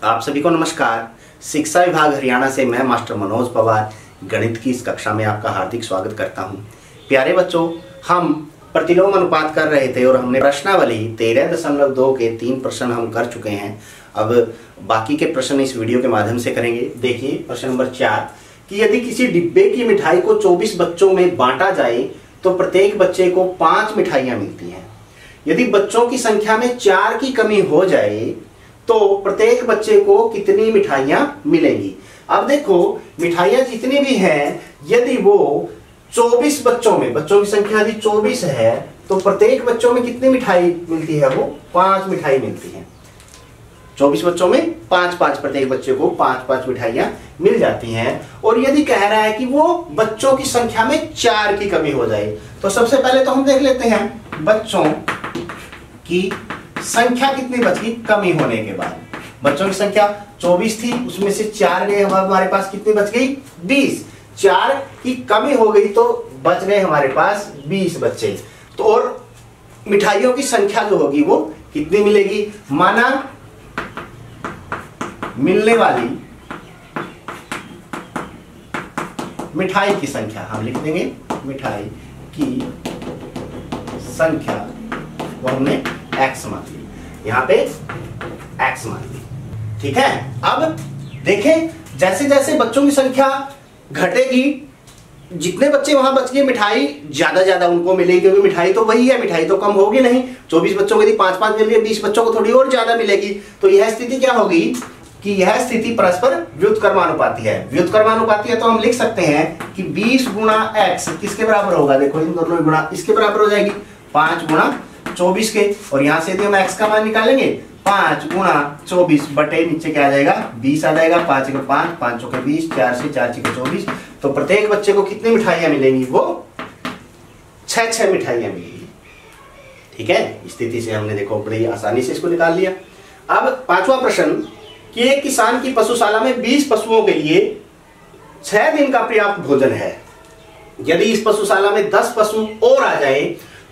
आप सभी को नमस्कार। शिक्षा विभाग हरियाणा से मैं मास्टर मनोज पवार गणित की इस कक्षा में आपका हार्दिक स्वागत करता हूं। प्यारे बच्चों, हम प्रतिलोम अनुपात कर रहे थे और हमने प्रश्नावली 13.2 के 3 प्रश्न हम कर चुके हैं। अब बाकी के प्रश्न इस वीडियो के माध्यम से करेंगे। देखिए प्रश्न नंबर 4 कि यदि किसी डिब्बे की मिठाई को 24 बच्चों में बांटा जाए तो प्रत्येक बच्चे को 5 मिठाइयां मिलती हैं। यदि बच्चों की संख्या में 4 की कमी हो जाए तो प्रत्येक बच्चे को कितनी मिठाइयां मिलेंगी। अब देखो मिठाइयां जितनी भी हैं, यदि वो 24 बच्चों की संख्या यदि 24 है तो प्रत्येक बच्चों में कितनी मिठाई मिलती है, वो 5 मिठाई मिलती है। 24 बच्चों में 5-5, प्रत्येक बच्चे को 5-5 मिठाइयां मिल जाती हैं। और यदि कह रहा है कि वो बच्चों की संख्या में 4 की कमी हो जाए तो सबसे पहले तो हम देख लेते हैं बच्चों की संख्या कितनी बच गई कमी होने के बाद। बच्चों की संख्या 24 थी, उसमें से 4 गए, हमारे पास कितनी बच गई 20। 4 की कमी हो गई तो बच गए हमारे पास 20 बच्चे। तो और मिठाइयों की संख्या जो होगी वो कितनी मिलेगी, माना मिलने वाली मिठाई की संख्या हम लिख देंगे, मिठाई की संख्या वो हमने x मान ली, यहां पे x मान ली। ठीक है। अब देखें जैसे जैसे बच्चों की संख्या घटेगी, जितने बच्चे वहां बच गए मिठाई ज्यादा उनको मिलेगी, क्योंकि मिठाई तो वही है, मिठाई तो कम होगी नहीं। 24 बच्चों को यदि 5-5 मिल रही है, 20 बच्चों को थोड़ी और ज्यादा मिलेगी। तो यह स्थिति क्या होगी कि यह स्थिति परस्पर व्युत्क्रमानुपाती है। व्युत्क्रमानुपाती है तो हम लिख सकते हैं कि 20 गुणा x किसके बराबर होगा, देखो इन दोनों में गुणा इसके बराबर हो जाएगी 5 गुणा 24 के। और यहां से यदि हम x का मान निकालेंगे 5 गुणा 24 बटे नीचे क्या आ जाएगा 20 आ जाएगा। 5 के 5, 5 के 20, 4 से 4 के 24। तो प्रत्येक बच्चे को कितनी मिठाइयां मिलेंगी, वो 6 मिठाइयां मिलेंगी। ठीक है। स्थिति से हमने देखो बड़ी आसानी से इसको निकाल लिया। अब 5वां प्रश्न कि एक किसान की पशुशाला में 20 पशुओं के लिए 6 दिन का पर्याप्त भोजन है। यदि इस पशुशाला में 10 पशु और आ जाए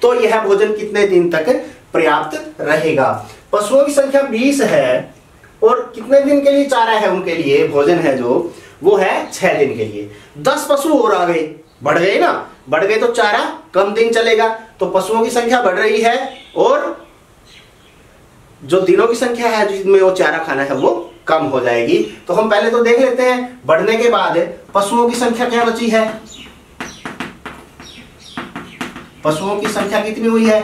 तो यह भोजन कितने दिन तक पर्याप्त रहेगा। पशुओं की संख्या 20 है और कितने दिन के लिए चारा है, उनके लिए भोजन है जो वो है 6 दिन के लिए। 10 पशु और आ गए, बढ़ गए ना, बढ़ गए तो चारा कम दिन चलेगा। तो पशुओं की संख्या बढ़ रही है और जो दिनों की संख्या है जिसमें वो चारा खाना है वो कम हो जाएगी। तो हम पहले तो देख लेते हैं बढ़ने के बाद पशुओं की संख्या क्या बची है। पशुओं की संख्या कितनी हुई है,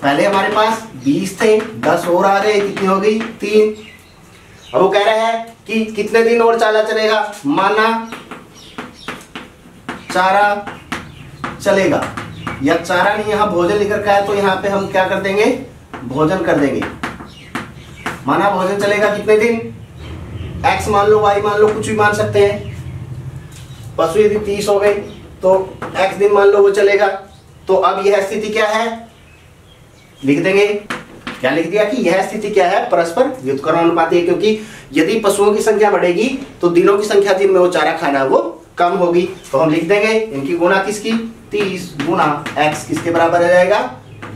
पहले हमारे पास 20 थे, 10 और आ गए, कितनी हो गई 3। अब वो कह रहा है कि कितने दिन और चारा चलेगा, माना चारा चलेगा, या चारा नहीं यहां भोजन लिख रखा है तो यहां पे हम क्या कर देंगे भोजन कर देंगे। माना भोजन चलेगा कितने दिन, x मान लो, y मान लो, कुछ भी मान सकते हैं। पशु यदि 30 हो गए तो x दिन मान लो वो चलेगा। तो अब यह स्थिति क्या है, लिख देंगे, क्या लिख दिया कि यह स्थिति क्या है परस्पर व्युत्क्रमानुपाती है, क्योंकि यदि पशुओं की संख्या बढ़ेगी तो दिनों की संख्या जिनमें वो चारा खाना वो कम होगी। तो हम लिख देंगे इनकी गुणा किसकी 30 गुणा x किसके बराबर आ जाएगा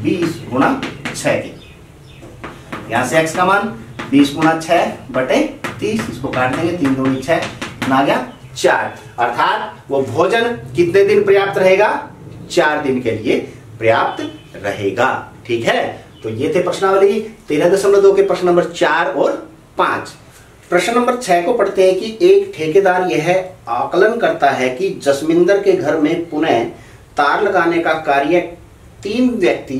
20 गुणा 6 के। यहां से x का मान 20 गुणा 6 बटे 30, इसको काट देंगे, 3 दूनी 6 आ गया 4। अर्थात वो भोजन कितने दिन पर्याप्त रहेगा, 4 दिन के लिए पर्याप्त रहेगा। ठीक है। तो ये थे प्रश्नावली 13.2 के प्रश्न नंबर 4 और 5। प्रश्न नंबर 6 को पढ़ते हैं कि एक ठेकेदार यह आकलन करता है कि जसमिंदर के घर में पुनः तार लगाने का कार्य 3 व्यक्ति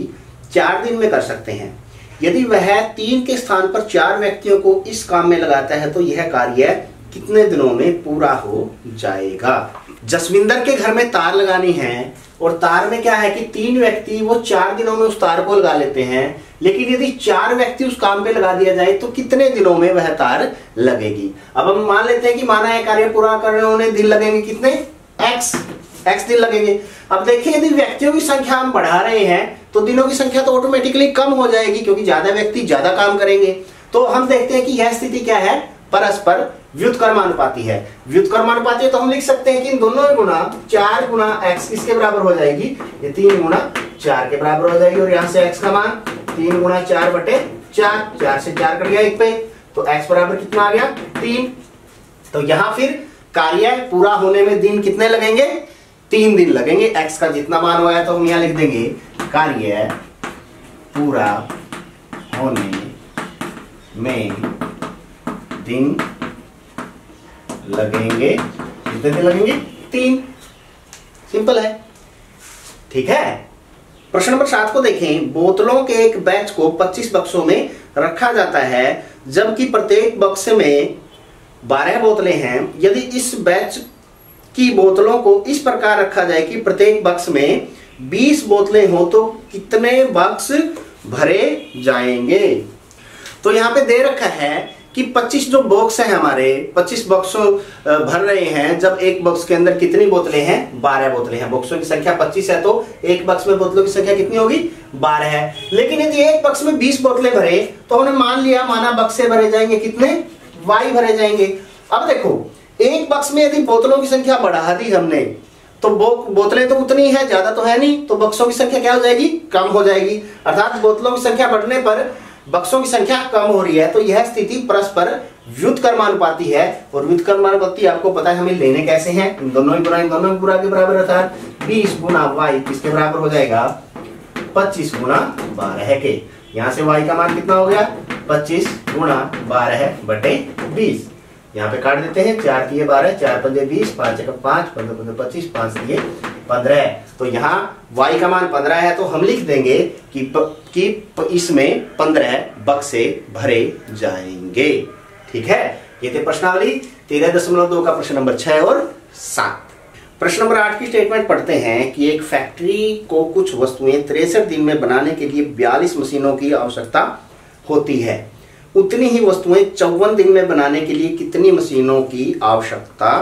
4 दिन में कर सकते हैं। यदि वह 3 के स्थान पर 4 व्यक्तियों को इस काम में लगाता है तो यह कार्य कितने दिनों में पूरा हो जाएगा। जसविंदर के घर में तार लगानी है और तार में क्या है कि 3 व्यक्ति वो 4 दिनों में उस तार को लगा लेते हैं, लेकिन यदि 4 व्यक्ति उस काम पे लगा दिया जाए तो कितने दिनों में वह तार लगेगी। अब हम मान लेते हैं कि माना है कार्य पूरा करने होने दिन लगेंगे कितने x दिन लगेंगे। अब देखिए यदि व्यक्तियों की संख्या हम बढ़ा रहे हैं तो दिनों की संख्या तो ऑटोमेटिकली कम हो जाएगी, क्योंकि ज्यादा व्यक्ति ज्यादा काम करेंगे। तो हम देखते हैं कि यह स्थिति क्या है परस्पर व्युत्क्रमानुपाती है। व्युत्क्रमानुपाती है तो हम लिख सकते हैं कि इन दोनों में गुणा 4 गुणा x किसके बराबर हो जाएगी, ये 3 गुणा 4 के बराबर हो जाएगी। और यहां से x का मान 3 गुणा 4 बटे 4, 4 से 4 कट गया 1 पे, तो x बराबर कितना आ गया 3। तो यहां फिर कार्य पूरा होने में दिन कितने लगेंगे 3 दिन लगेंगे। x का जितना मान हुआ है तो हम यहां लिख देंगे कार्य पूरा होने में दिन लगेंगे। कितने दिन लगेंगे 3। सिंपल है, ठीक है। प्रश्न नंबर 7 को देखें। बोतलों के एक बैच को 25 बक्सों में रखा जाता है जबकि प्रत्येक बक्से में 12 बोतलें हैं। यदि इस बैच की बोतलों को इस प्रकार रखा जाए कि प्रत्येक बक्स में 20 बोतलें हो तो कितने बक्स भरे जाएंगे। तो यहां पे दे रखा है कि 25 जो बॉक्स है हमारे 25 बॉक्सों भर रहे हैं। जब एक बॉक्स के अंदर कितनी बोतलें हैं 12 बोतलें हैं। बॉक्सों की संख्या 25 है तो एक बॉक्स में बोतलों की संख्या कितनी होगी 12 है। लेकिन यदि एक बॉक्स में 20 बोतलें भरे तो हमने मान लिया माना बक्से भरे जाएंगे कितने y भरे जाएंगे। अब देखो एक बॉक्स में यदि बोतलों की संख्या बढ़ा दी हमने तो बोतलें तो उतनी है, ज्यादा तो है नहीं, तो बक्सों की संख्या क्या हो जाएगी कम हो जाएगी। अर्थात बोतलों की संख्या बढ़ने पर बक्सों की संख्या कम हो रही है। तो यह स्थिति परस्पर व्युत्क्रमानुपाती है। और व्युत्क्रमानुपाती आपको पता है हमें लेने कैसे हैं, इन दोनों ही पूरा के बराबर अर्थात 20 गुना y किसके बराबर हो जाएगा 25 गुना 12 के। यहां से y का मान कितना हो गया 25 गुना 12 बटे 20। यहाँ पे काट देते हैं 4 किए 12, 4 पंजे 20, 5 एकम 5, 15 पंजे 25, 5 दिए 15। तो यहाँ y का मान 15 है तो हम लिख देंगे कि इसमें 15 बक्से भरे जाएंगे। ठीक है, ये थे प्रश्नावली 13.2 का प्रश्न नंबर 6 और 7। प्रश्न नंबर 8 की स्टेटमेंट पढ़ते हैं कि एक फैक्ट्री को कुछ वस्तुएं 63 दिन में बनाने के लिए 42 मशीनों की आवश्यकता होती है। उतनी ही वस्तुएं 54 दिन में बनाने के लिए कितनी मशीनों की आवश्यकता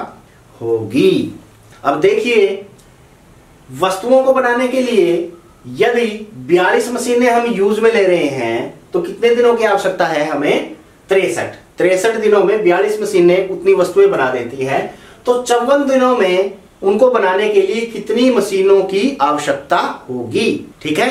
होगी। अब देखिए वस्तुओं को बनाने के लिए यदि 42 मशीनें हम यूज में ले रहे हैं तो कितने दिनों की आवश्यकता है हमें 63 दिनों में 42 मशीनें उतनी वस्तुएं बना देती है। तो 54 दिनों में उनको बनाने के लिए कितनी मशीनों की आवश्यकता होगी। ठीक है,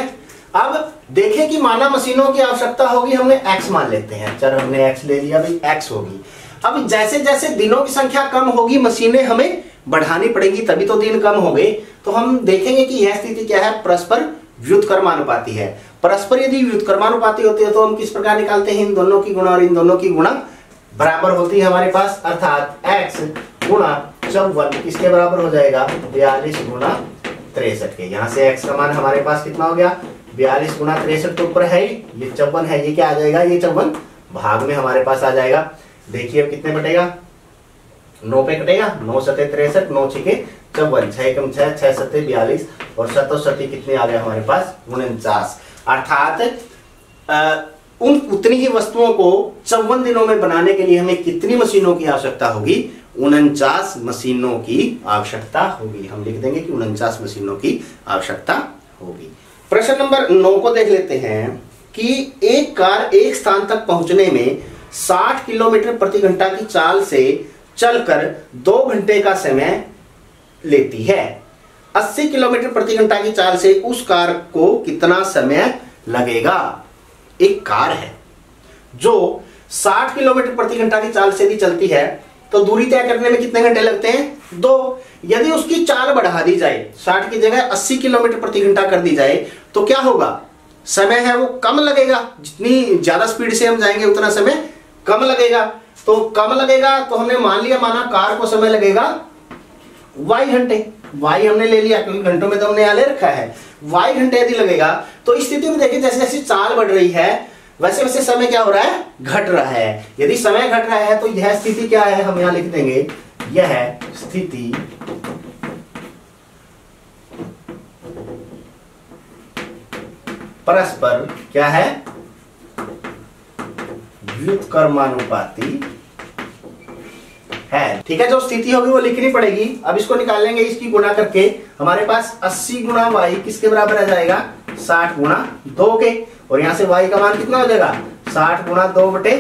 अब देखें कि माना मशीनों की आवश्यकता होगी, हमने x मान लेते हैं, चलो हमने x ले लिया भाई x होगी। अब जैसे जैसे दिनों की संख्या कम होगी मशीनें हमें बढ़ानी पड़ेगी तभी तो दिन कम हो गए। तो हम देखेंगे कि यह स्थिति क्या है परस्पर व्युत्क्रमानुपाती है। परस्पर यदि व्युत्क्रमानुपाती होती है तो हम किस प्रकार निकालते हैं इन दोनों की गुणा और इन दोनों की गुणा बराबर होती है हमारे पास, अर्थात x गुणा 54 किसके बराबर हो जाएगा 42 गुणा 63 के। यहाँ से x का मान हमारे पास कितना हो गया 42 गुणा 63 के ऊपर है ये 54 है, ये क्या आ जाएगा ये 54 भाग में हमारे पास आ जाएगा। देखिए अब कितने बटेगा 9 पे कटेगा, 9 सते 63, 9 छिके 54, 6 एकम 6, 6 सते 42 और 7 सते कितने आ गए हमारे पास 49। अर्थात उतनी ही वस्तुओं को 54 दिनों में बनाने के लिए हमें कितनी मशीनों की आवश्यकता होगी 49 मशीनों की आवश्यकता होगी। हम लिख देंगे कि 49 मशीनों की आवश्यकता होगी। प्रश्न नंबर 9 को देख लेते हैं कि एक कार एक स्थान तक पहुंचने में 60 किलोमीटर प्रति घंटा की चाल से चलकर 2 घंटे का समय लेती है। 80 किलोमीटर प्रति घंटा की चाल से उस कार को कितना समय लगेगा। एक कार है जो 60 किलोमीटर प्रति घंटा की चाल से भी चलती है तो दूरी तय करने में कितने घंटे लगते हैं 2। यदि उसकी चाल बढ़ा दी जाए 60 की जगह 80 किलोमीटर प्रति घंटा कर दी जाए तो क्या होगा समय है वो कम लगेगा। जितनी ज्यादा स्पीड से हम जाएंगे उतना समय कम लगेगा। तो कम लगेगा तो हमने मान लिया माना कार को समय लगेगा y घंटे, y हमने ले लिया क्योंकि घंटों में तो हमने यहाँ ले रखा है। y घंटे यदि लगेगा तो इस स्थिति में देखिए जैसे जैसे चाल बढ़ रही है वैसे वैसे समय क्या हो रहा है घट रहा है। यदि समय घट रहा है तो यह स्थिति क्या है हम यहाँ लिख देंगे यह स्थिति परस्पर क्या है व्युत्क्रमानुपाती है। ठीक है, जो स्थिति होगी वो लिखनी पड़ेगी। अब इसको निकाल लेंगे, इसकी गुणा करके हमारे पास 80 गुणा y किसके बराबर आ जाएगा 60 गुणा 2 के। और यहां से y का मान कितना हो जाएगा 60 गुणा 2 बटे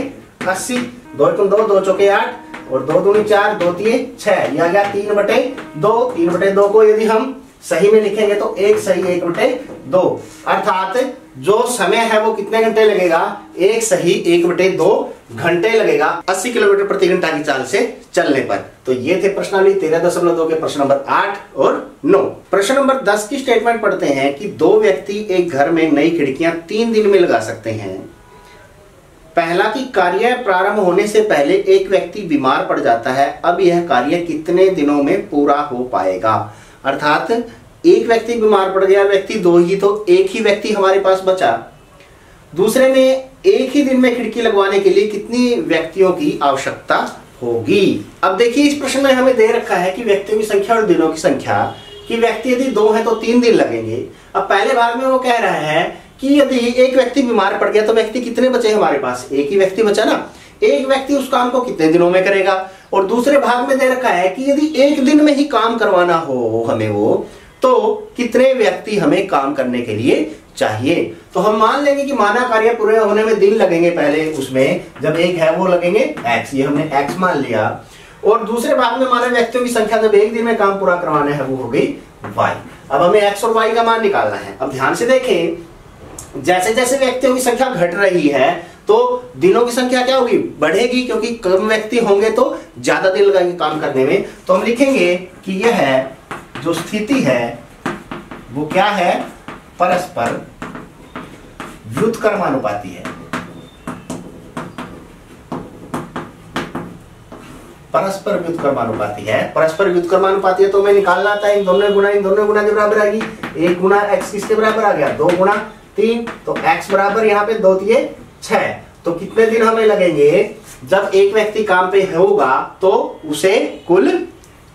80, 2 एकम 2, 2 चौके 8 और 2 दूनी 4, 2 तिये 6, ये आ गया 3 बटे 2। 3 बटे 2 को यदि हम सही में लिखेंगे तो 1 सही 1/2, अर्थात जो समय है वो कितने घंटे लगेगा, 1 सही 1/2 घंटे लगेगा 80 किलोमीटर प्रति घंटा की चाल से चलने पर। तो ये थे प्रश्नावली 13.2 के प्रश्न नंबर 8 और 9। प्रश्न नंबर 10 की स्टेटमेंट पढ़ते हैं कि 2 व्यक्ति एक घर में नई खिड़कियां 3 दिन में लगा सकते हैं। पहला कि कार्य प्रारंभ होने से पहले एक व्यक्ति बीमार पड़ जाता है, अब यह कार्य कितने दिनों में पूरा हो पाएगा। अर्थात एक व्यक्ति बीमार पड़ गया, व्यक्ति 2 ही, तो एक ही व्यक्ति हमारे पास बचा। दूसरे में एक ही दिन में खिड़की लगवाने के लिए कितनी व्यक्तियों की आवश्यकता होगी। अब देखिए इस प्रश्न में हमें दे रखा है कि व्यक्तियों की संख्या और दिनों की संख्या, कि व्यक्ति यदि 2 है तो 3 दिन लगेंगे। अब पहले भाग में वो कह रहा है कि यदि एक व्यक्ति बीमार पड़ गया तो व्यक्ति कितने बचे हमारे पास, एक ही व्यक्ति बचा ना, एक व्यक्ति उस काम को कितने दिनों में करेगा। और दूसरे भाग में दे रखा है कि यदि एक दिन में ही काम करवाना हो हमें वो, तो कितने व्यक्ति हमें काम करने के लिए चाहिए। तो हम मान लेंगे कि माना कार्य पूरे होने में दिन लगेंगे, पहले उसमें जब एक है वो लगेंगे x, ये हमने x मान लिया। और दूसरे भाग में माना व्यक्तियों की संख्या जब एक दिन में काम पूरा करवाना है वो हो गई y। अब हमें x और y का मान निकालना है। अब ध्यान से देखें, जैसे जैसे व्यक्तियों की संख्या घट रही है तो दिनों की संख्या क्या होगी, बढ़ेगी, क्योंकि कम व्यक्ति होंगे तो ज्यादा दिन लगेंगे काम करने में। तो हम लिखेंगे कि यह जो स्थिति है वो क्या है, परस्पर व्युत्क्रमानुपाती है। परस्पर व्युत्क्रमानुपाती है। परस्पर व्युत्क्रमानुपाती है तो हमें निकालना आता है इन दोनों गुना के बराबर आएगी। 1 गुना x किसके बराबर आ गया, 2 गुना 3, तो x बराबर यहाँ पे 2 3 6। तो कितने दिन हमें लगेंगे, जब एक व्यक्ति काम पे होगा तो उसे कुल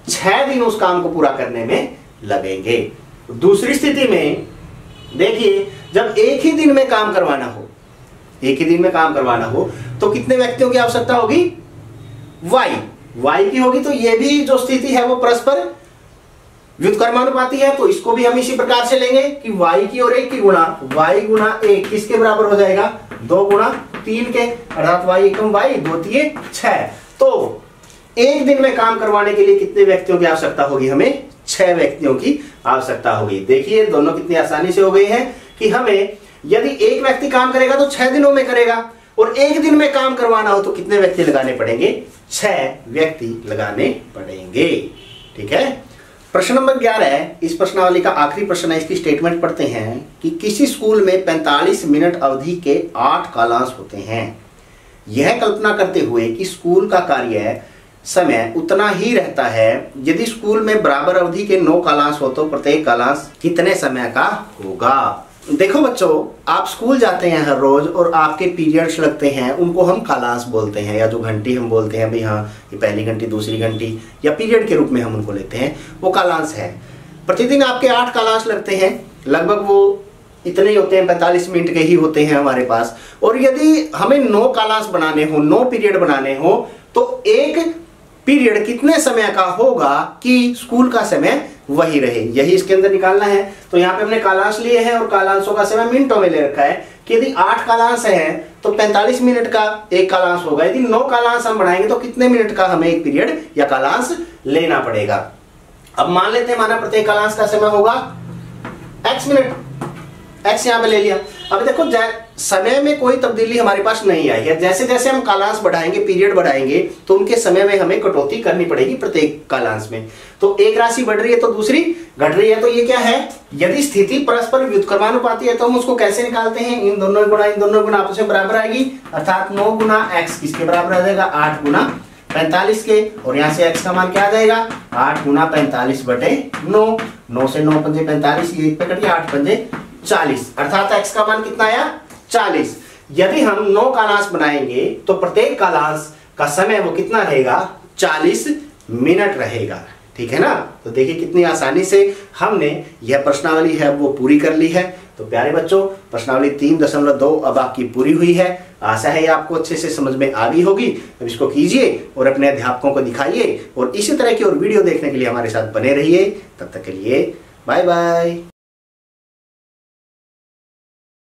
6 दिन उस काम को पूरा करने में लगेंगे। दूसरी स्थिति में देखिए, जब एक ही दिन में काम करवाना हो, एक ही दिन में काम करवाना हो तो कितने व्यक्तियों की आवश्यकता होगी, y की होगी। तो ये भी जो स्थिति है वो परस्पर व्युत्क्रमानुपाती है, तो इसको भी हम इसी प्रकार से लेंगे कि y की और 1 की गुणा, y गुना 1 किसके बराबर हो जाएगा, 2 गुना 3 के, अर्थात y एकम y 2 3 6। तो एक दिन में काम करवाने के लिए कितने व्यक्तियों की आवश्यकता होगी, हमें 6 व्यक्तियों की आवश्यकता होगी। देखिए दोनों कितनी आसानी से हो गई है कि हमें यदि एक व्यक्ति काम करेगा तो 6 दिनों में करेगा, और एक दिन में काम करवाना हो तो कितने व्यक्ति लगाने पड़ेंगे, 6 व्यक्ति लगाने पड़ेंगे। ठीक है। प्रश्न नंबर 11 है, इस प्रश्नावली का आखिरी प्रश्न है। इसकी स्टेटमेंट पढ़ते हैं कि किसी स्कूल में 45 मिनट अवधि के 8 कालांश होते हैं। यह कल्पना करते हुए कि स्कूल का कार्य समय उतना ही रहता है, यदि स्कूल में बराबर अवधि के 9 कालांश हो तो प्रत्येक कालांश कितने समय का होगा। देखो बच्चों, आप स्कूल जाते हैं हर रोज और आपके पीरियड्स लगते हैं, उनको हम कालांश बोलते हैं, या जो घंटी हम बोलते हैं भाई हाँ ये पहली घंटी दूसरी घंटी, या पीरियड के रूप में हम उनको लेते हैं, वो कालांश है। प्रतिदिन आपके 8 कालांश लगते हैं, लगभग वो इतने ही होते हैं, 45 मिनट के ही होते हैं हमारे पास। और यदि हमें 9 कालांश बनाने हो, 9 पीरियड बनाने हो, तो एक पीरियड कितने समय का होगा कि स्कूल का समय वही रहे, यही इसके अंदर निकालना है। तो यहाँ पे हमने कालांश लिए हैं और कालांशों का समय मिनटों में ले रखा है कि यदि 8 कालांश है तो 45 मिनट का एक कालांश होगा। यदि 9 कालांश हम बढ़ाएंगे तो कितने मिनट का हमें एक पीरियड या कालांश लेना पड़ेगा। अब मान लेते हैं माना प्रत्येक कालांश का समय होगा x मिनट, x यहाँ पे ले लिया। अब देखो समय में कोई तब्दीली हमारे पास नहीं आई है, जैसे जैसे हम कालांश बढ़ाएंगे, पीरियड बढ़ाएंगे, तो उनके समय में हमें कटौती करनी पड़ेगी प्रत्येक कालांश में। तो एक राशि बढ़ रही है तो दूसरी घट रही है, तो ये क्या है, यदि स्थिति परस्पर व्युत्क्रमानुपाती है तो हम उसको कैसे निकालते हैं, इन दोनों गुना आपस में बराबर आएगी, अर्थात 9 गुना x किसके बराबर आ जाएगा, 8 गुना 45 के, और यहाँ से x का मान क्या आ जाएगा, 8 गुना 45 बटे 9, 9 से 9 पंजे 45, ये पे कटिए 8 पंजे 40, अर्थात x का मान कितना आया, 40। यदि हम 9 कालांश बनाएंगे तो प्रत्येक कालांश का समय वो कितना रहेगा, 40 मिनट रहेगा। ठीक है ना। तो देखिए कितनी आसानी से हमने यह प्रश्नावली है वो पूरी कर ली है। तो प्यारे बच्चों, प्रश्नावली 3.2 अब आपकी पूरी हुई है। आशा है आपको अच्छे से समझ में आ गई होगी। अब इसको कीजिए और अपने अध्यापकों को दिखाइए, और इसी तरह की और वीडियो देखने के लिए हमारे साथ बने रहिए। तब तक के लिए बाय बाय।